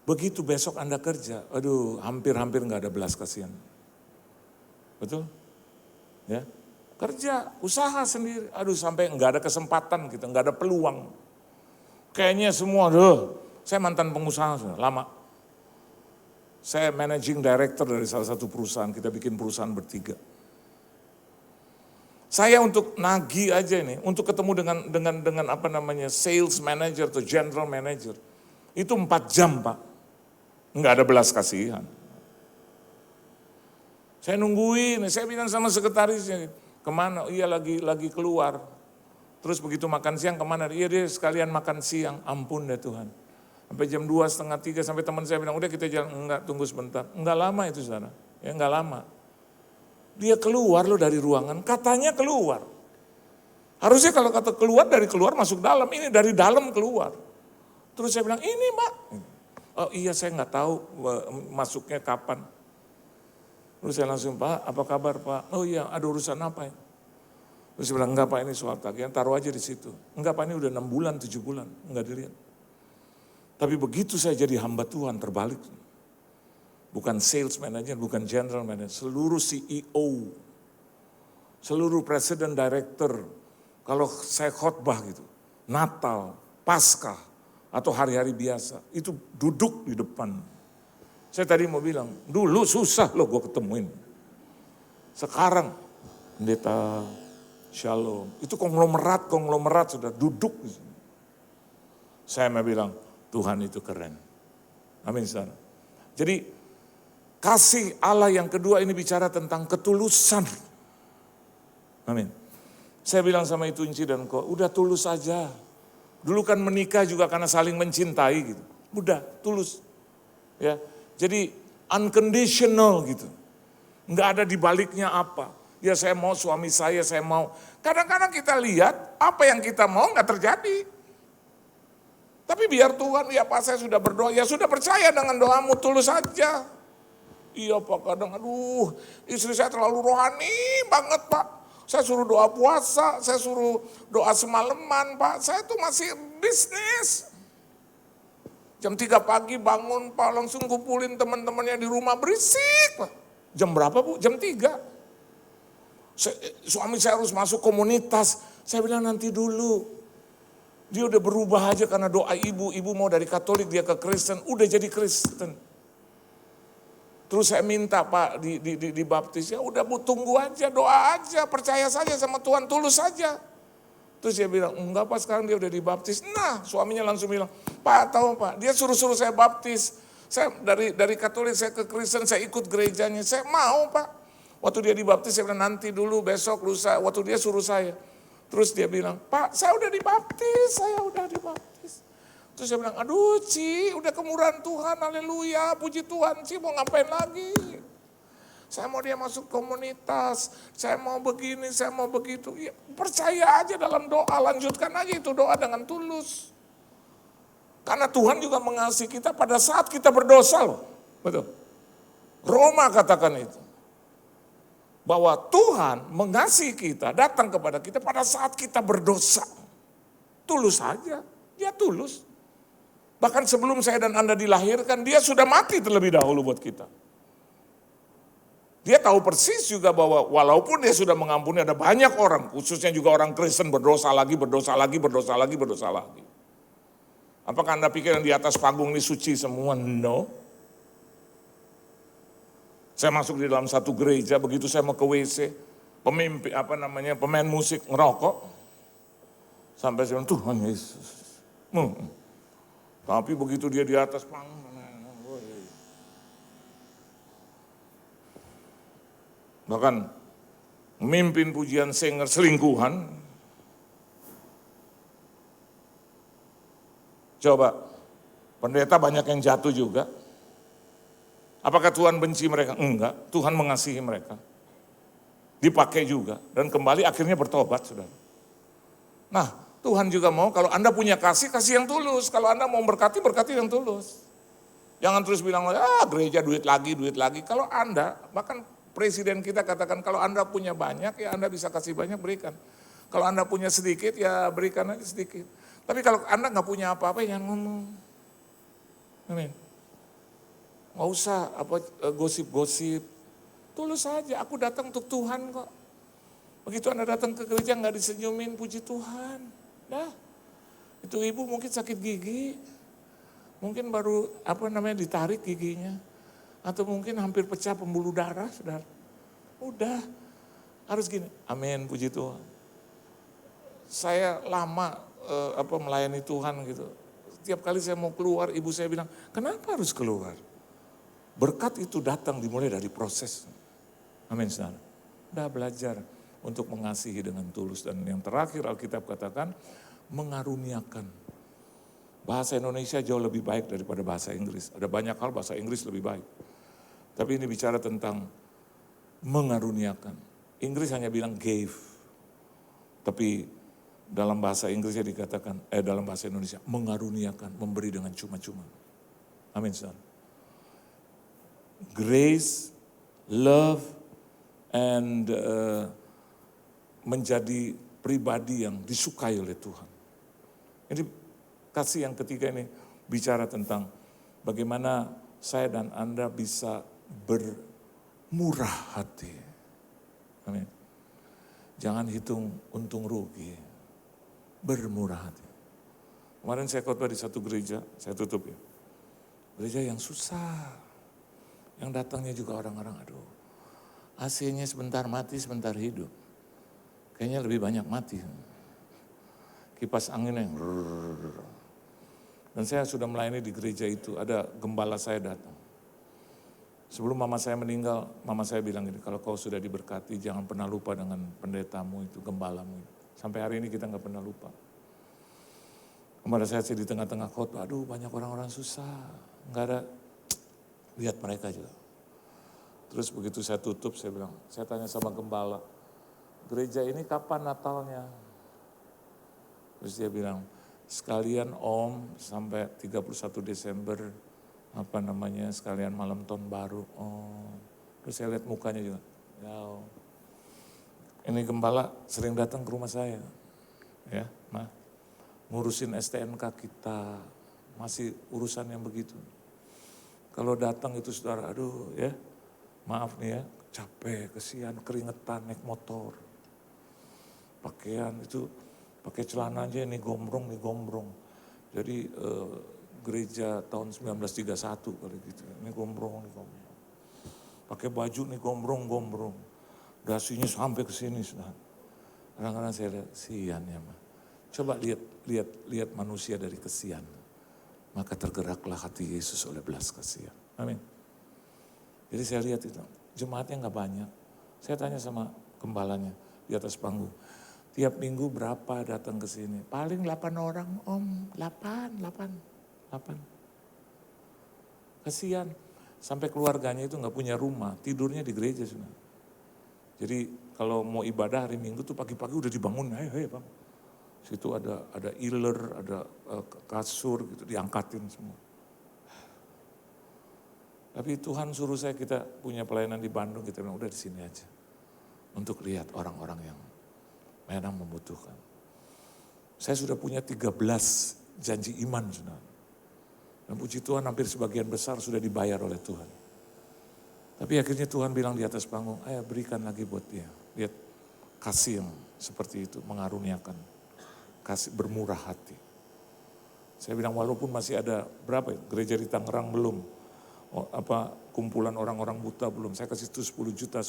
Begitu besok Anda kerja, aduh hampir nggak ada belas kasihan. Betul? Ya, kerja, usaha sendiri, aduh sampai nggak ada kesempatan gitu, nggak ada peluang. Kayaknya semua, saya mantan pengusaha lama. Saya managing director dari salah satu perusahaan, kita bikin perusahaan bertiga. Saya untuk nagih aja nih, untuk ketemu dengan apa namanya sales manager atau general manager, itu 4 jam Pak. Enggak ada belas kasihan. Saya nungguin, saya bilang sama sekretarisnya, kemana? Iya lagi keluar. Terus begitu makan siang kemana? Iya dia sekalian makan siang, ampun deh Tuhan. Sampai jam 2, setengah 3 sampai teman saya bilang, udah kita jalan, enggak tunggu sebentar. Enggak lama itu saudara, ya enggak lama. Dia keluar loh dari ruangan, katanya keluar. Harusnya kalau kata keluar dari keluar masuk dalam, ini dari dalam keluar. Terus saya bilang, ini Mbak. Oh iya saya nggak tahu masuknya kapan. Terus saya langsung, Pak apa kabar Pak? Oh iya ada urusan apa ya? Terus saya bilang, enggak Pak ini soal tagihan, taruh aja di situ. Enggak Pak ini udah 6 bulan, 7 bulan, enggak dilihat. Tapi begitu saya jadi hamba Tuhan terbalik. bukan sales manager, bukan general manager, seluruh CEO, seluruh presiden, director, kalau saya khotbah gitu, Natal, Paskah, atau hari-hari biasa, itu duduk di depan. Saya tadi mau bilang, dulu susah loh gue ketemuin. Sekarang, pendeta Shalom, itu konglomerat sudah duduk di sini. Saya mau bilang, Tuhan itu keren. Amin, saudara. Jadi, kasih Allah yang kedua ini bicara tentang ketulusan. Amin. Saya bilang sama itu Inci dan Ko, udah tulus aja. Dulu kan menikah juga karena saling mencintai gitu. Udah, tulus. Ya, jadi unconditional gitu. Enggak ada di baliknya apa. Ya saya mau suami saya mau. Kadang-kadang kita lihat apa yang kita mau enggak terjadi. Tapi biar Tuhan, ya Pak saya sudah berdoa, ya sudah percaya dengan doamu, tulus saja. Iya Pak, kadang aduh istri saya terlalu rohani banget Pak. Saya suruh doa puasa, saya suruh doa semalaman Pak, saya tuh masih bisnis. Jam 3 pagi bangun Pak, langsung kumpulin teman-temannya di rumah berisik Pak. Jam berapa Bu? Jam 3. Suami saya harus masuk komunitas, saya bilang nanti dulu. Dia udah berubah aja karena doa ibu mau dari Katolik dia ke Kristen, udah jadi Kristen. Terus saya minta Pak dibaptis, ya udah Bu tunggu aja, doa aja, percaya saja sama Tuhan, tulus saja. Terus dia bilang, enggak Pak sekarang dia udah dibaptis. Nah suaminya langsung bilang, Pak tahu Pak, dia suruh saya baptis. Saya dari Katolik saya ke Kristen, saya ikut gerejanya, saya mau Pak. Waktu dia dibaptis saya bilang nanti dulu besok lusa, waktu dia suruh saya. Terus dia bilang, Pak saya udah dibaptis, Terus saya bilang, aduh Ci, udah kemurahan Tuhan, haleluya, puji Tuhan, Ci mau ngapain lagi? Saya mau dia masuk komunitas, saya mau begini, saya mau begitu. Ya, percaya aja dalam doa, lanjutkan aja itu doa dengan tulus. Karena Tuhan juga mengasihi kita pada saat kita berdosa loh, betul. Roma katakan itu. Bahwa Tuhan mengasihi kita, datang kepada kita pada saat kita berdosa. Tulus saja, dia tulus. Bahkan sebelum saya dan Anda dilahirkan, dia sudah mati terlebih dahulu buat kita. Dia tahu persis juga bahwa walaupun dia sudah mengampuni ada banyak orang, khususnya juga orang Kristen berdosa lagi. Apakah Anda pikir yang di atas panggung ini suci semua? No. Saya masuk di dalam satu gereja, begitu saya mau ke WC, pemain musik ngerokok. Sampai saya bilang, Tuhan Yesus. Tapi begitu dia di atas panggung, bahkan memimpin pujian singer selingkuhan. Coba, pendeta banyak yang jatuh juga. Apakah Tuhan benci mereka? Enggak, Tuhan mengasihi mereka. Dipakai juga, dan kembali akhirnya bertobat, saudara. Nah, Tuhan juga mau kalau Anda punya kasih yang tulus. Kalau Anda mau berkati yang tulus. Jangan terus bilang, gereja duit lagi. Kalau Anda, bahkan presiden kita katakan, kalau Anda punya banyak, ya Anda bisa kasih banyak, berikan. Kalau Anda punya sedikit, ya berikan aja sedikit. Tapi kalau Anda nggak punya apa-apa, jangan ngomong. Amin. Nggak usah gosip-gosip. Tulus saja, aku datang untuk Tuhan kok. Begitu Anda datang ke gereja nggak disenyumin, puji Tuhan. Dah, itu ibu mungkin sakit gigi. Mungkin baru ditarik giginya. Atau mungkin hampir pecah pembuluh darah, saudara. Udah, harus gini. Amin, puji Tuhan. Saya lama melayani Tuhan gitu. Setiap kali saya mau keluar, ibu saya bilang, kenapa harus keluar? Berkat itu datang dimulai dari proses. Amin, saudara. Udah belajar untuk mengasihi dengan tulus. Dan yang terakhir Alkitab katakan, mengaruniakan. Bahasa Indonesia jauh lebih baik daripada bahasa Inggris. Ada banyak hal bahasa Inggris lebih baik. Tapi ini bicara tentang mengaruniakan. Inggris hanya bilang gave. Tapi dalam bahasa Inggrisnya dikatakan, dalam bahasa Indonesia, mengaruniakan, memberi dengan cuma-cuma. Amin, saudara. Grace, love, and menjadi pribadi yang disukai oleh Tuhan. Ini kasih yang ketiga ini bicara tentang bagaimana saya dan Anda bisa bermurah hati. Amin. Jangan hitung untung rugi, bermurah hati. Kemarin saya khotbah di satu gereja, saya tutup ya. Gereja yang susah, yang datangnya juga orang-orang, aduh, AC-nya sebentar mati, sebentar hidup. Kayaknya lebih banyak mati. Kipas anginnya yang rrrr. Dan saya sudah melayani di gereja itu, ada gembala saya datang. Sebelum mama saya meninggal, mama saya bilang gini, kalau kau sudah diberkati jangan pernah lupa dengan pendetamu itu, gembalamu. Sampai hari ini kita gak pernah lupa. Kemarin saya di tengah-tengah khotbah, aduh banyak orang-orang susah, gak ada, lihat mereka juga. Terus begitu saya tutup, saya bilang, saya tanya sama gembala, gereja ini kapan Natalnya? Terus dia bilang, sekalian Om sampai 31 Desember, sekalian malam tahun baru. Oh, terus saya lihat mukanya juga. Ya, ini gembala sering datang ke rumah saya, ya, ngurusin STNK kita, masih urusan yang begitu. Kalau datang itu saudara, aduh ya, maaf nih ya, capek, kesian, keringetan, naik motor. Pakaian itu, pakai celana aja nih gombrong. Jadi gereja tahun 1931 kali gitu, ini gombrong. Pakai baju nih gombrong. Dasinya sampai ke sini sudah. Kadang-kadang saya lihat, sian ya mah. Coba lihat manusia dari kesian. Maka tergeraklah hati Yesus oleh belas kasihan. Amin. Jadi saya lihat itu, jemaatnya gak banyak. Saya tanya sama gembalanya di atas panggung. Tiap minggu berapa datang ke sini? Paling 8 orang, Om. 8. Kasihan. Sampai keluarganya itu gak punya rumah, tidurnya di gereja sebenarnya. Jadi kalau mau ibadah hari Minggu tuh pagi-pagi udah dibangun, ayo Bang. Situ ada iler, ada kasur gitu, diangkatin semua. Tapi Tuhan suruh kita punya pelayanan di Bandung, kita bilang udah di sini aja. Untuk lihat orang-orang yang memang membutuhkan. Saya sudah punya 13 janji iman, saudara. Dan puji Tuhan hampir sebagian besar sudah dibayar oleh Tuhan. Tapi akhirnya Tuhan bilang di atas panggung, ayo berikan lagi buat dia. Lihat kasih yang seperti itu, mengaruniakan. Kasih bermurah hati. Saya bilang walaupun masih ada berapa ya, gereja di Tangerang belum. Kumpulan orang-orang buta belum. Saya kasih itu 10 juta.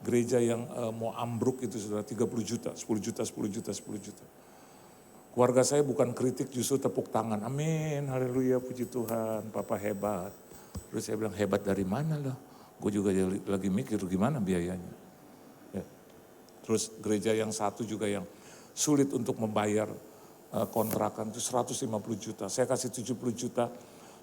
Gereja yang mau ambruk itu sudah 30 juta, 10 juta. Keluarga saya bukan kritik, justru tepuk tangan. Amin, haleluya, puji Tuhan, Papa hebat. Terus saya bilang hebat dari mana loh? Gue juga lagi mikir gimana biayanya. Ya. Terus gereja yang satu juga yang sulit untuk membayar kontrakan itu 150 juta. Saya kasih 70 juta.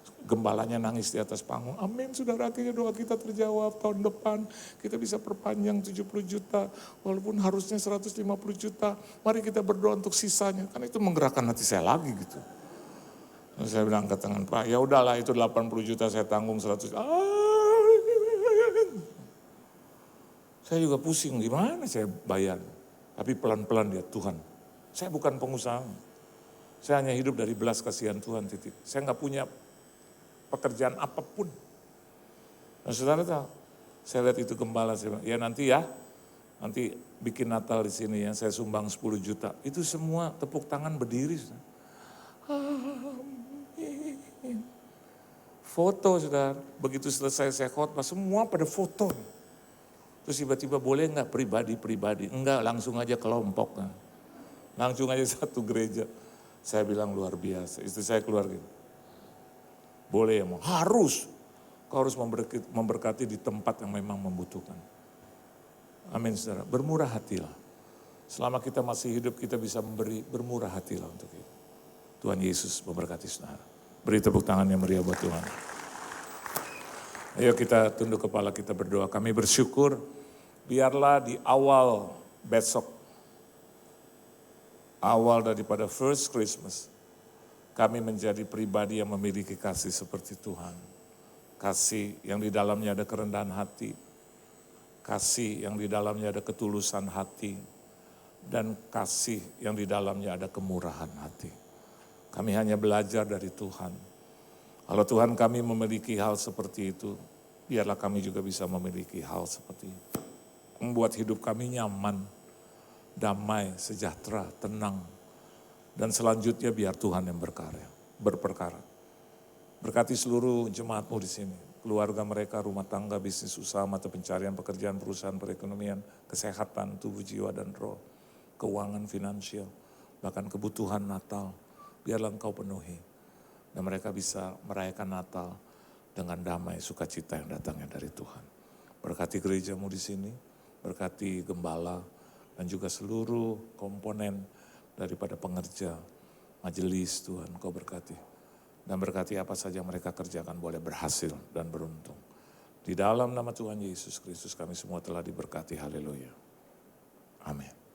Gembalanya nangis di atas panggung. Amin, saudara, akhirnya doa kita terjawab. Tahun depan kita bisa perpanjang 70 juta. Walaupun harusnya 150 juta. Mari kita berdoa untuk sisanya. Kan itu menggerakkan hati saya lagi gitu. Dan saya bilang ke tangan Pak, ya udahlah itu 80 juta saya tanggung 100. Saya juga pusing, gimana saya bayar. Tapi pelan-pelan dia, Tuhan. Saya bukan pengusaha. Saya hanya hidup dari belas kasihan Tuhan, titik. Saya nggak punya pekerjaan apapun. Nah saudara tahu, saya lihat itu gembala, saya bilang, ya nanti bikin Natal di sini ya, saya sumbang 10 juta. Itu semua tepuk tangan berdiri. Amin. Foto saudara, begitu selesai saya khotbah, semua pada foto. Terus tiba-tiba boleh nggak pribadi? Enggak, langsung aja kelompok. Langsung aja satu gereja. Saya bilang luar biasa, istri saya keluar gitu. Boleh ya mau, harus. Kau harus memberkati di tempat yang memang membutuhkan. Amin saudara, bermurah hatilah. Selama kita masih hidup kita bisa memberi, bermurah hatilah untuk itu. Tuhan Yesus memberkati saudara. Beri tepuk tangan yang meriah buat Tuhan. Ayo kita tunduk kepala, kita berdoa. Kami bersyukur, biarlah di awal besok, awal daripada first Christmas, kami menjadi pribadi yang memiliki kasih seperti Tuhan. Kasih yang di dalamnya ada kerendahan hati. Kasih yang di dalamnya ada ketulusan hati. Dan kasih yang di dalamnya ada kemurahan hati. Kami hanya belajar dari Tuhan. Kalau Tuhan kami memiliki hal seperti itu, biarlah kami juga bisa memiliki hal seperti itu. Membuat hidup kami nyaman, damai, sejahtera, tenang. Dan selanjutnya biar Tuhan yang berperkara. Berkati seluruh jemaatmu di sini, keluarga mereka, rumah tangga, bisnis, usaha, mata pencarian, pekerjaan, perusahaan, perekonomian, kesehatan, tubuh, jiwa, dan roh, keuangan, finansial, bahkan kebutuhan Natal, biarlah Engkau penuhi. Dan mereka bisa merayakan Natal dengan damai, sukacita yang datangnya dari Tuhan. Berkati gerejamu di sini, berkati gembala, dan juga seluruh komponen daripada pengerja, majelis Tuhan, Kau berkati. Dan berkati apa saja mereka kerjakan boleh berhasil dan beruntung. Di dalam nama Tuhan Yesus Kristus kami semua telah diberkati, haleluya. Amin.